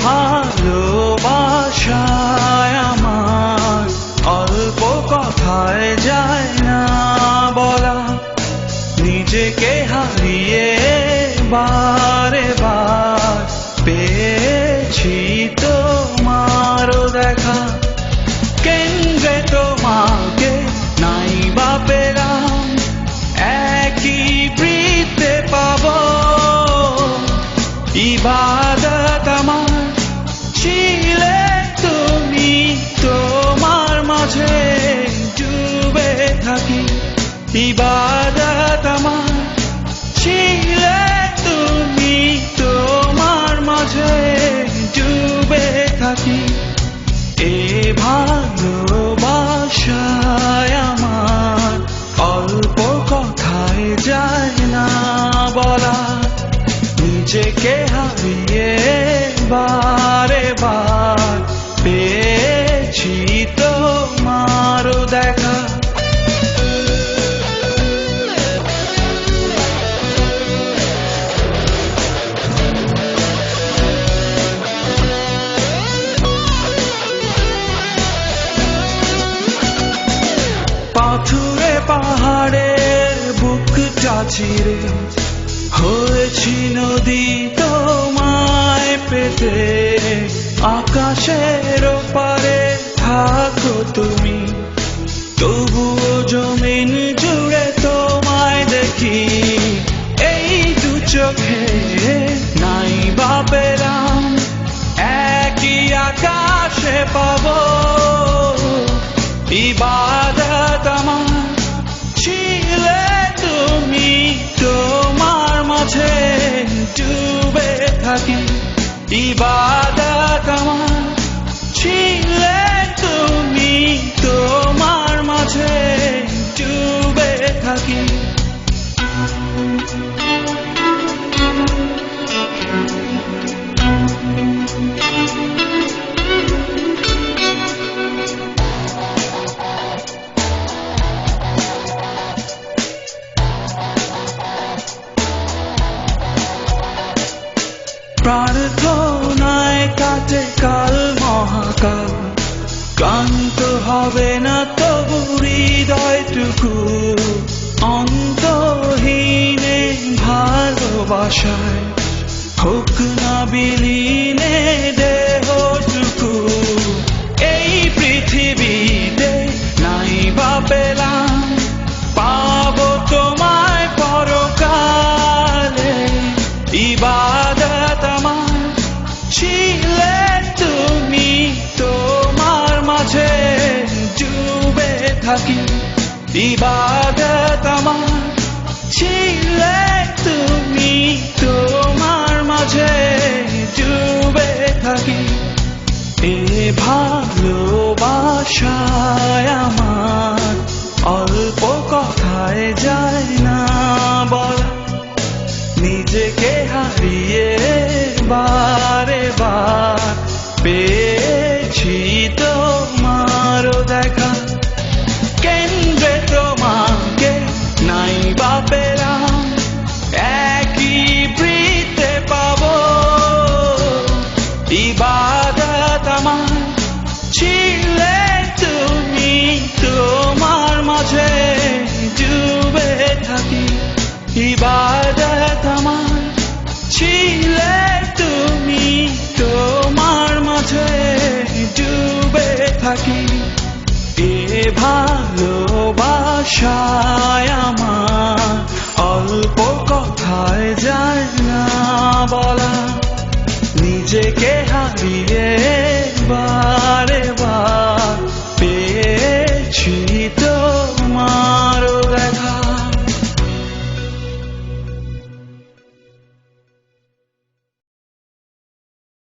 ভালোবাসায় আমার অল্প কথায় যায় না বলা, নিজেকে হারিয়ে বারে বার পেয়েছি তোমারও দেখা। কেন্দ্রে তোমাকে নাই বা পেলাম, একই বৃত্তে পাবো। ইবাদত আমার ছিলে তুমি, তোমার মাঝে ডুবে থাকি। ইবাদত আমার ছিলে তুমি, তোমার মাঝে ডুবে থাকি। এ ভালোবাসায় আমার অল্প কথায় যায় না বলা, নিজেকে হারিয়ে বারে বার পেয়েছি তোমারও দেখা। পাথুরে পাহাড়ের বুকটা চিরে হয়েছি নদী তোমায় পেতে। আকাশের পারে থাকো তুমি, তবুও জমিন জুড়ে তোমায় দেখি। এই দু চোখে নাই বা পেলাম, একই আকাশে পাবো। ইবাদত আমার ছিলে তুমি, তোমার মাঝে ডুবে থাকি। ইবাদত আমার ছিলে তুমি, তোমার মাঝে ডুবে থাকি। প্রার্থনায় কাটে কাল মহাকাল, ক্লান্ত হবে না তবু হৃদয়টুকু। অন্তহীনে ভালোবাসায় হোক না বিলীনে দেহটুকু। এই পৃথিবীতে নাই বা পেলাম, পাবো তোমায় পরকালে। ইবাদত আমার ছিলে তুমি, তোমার মাঝে ডুবে থাকি। ইবাদত আমার ছিলে তুমি, তোমার মাঝে ডুবে থাকি। এ ভালোবাসায় আমার অল্প কথায় যায় না বলা, নিজেকে হারিয়ে বারে বার পেয়েছি তোমারও দেখা। কেন্দ্রে তোমাকে নাই বা পেলাম, একই বৃত্তে পাবো। ইবাদত আমার ছিলে তুমি, তোমার মাঝে ডুবে থাকি। ইবাদত আমার ছিলে তুমি, তোমার মাঝে ডুবে থাকি। এ ভালোবাসায় আমার অল্প কথায় যায় না বলা, নিজেকে হারিয়ে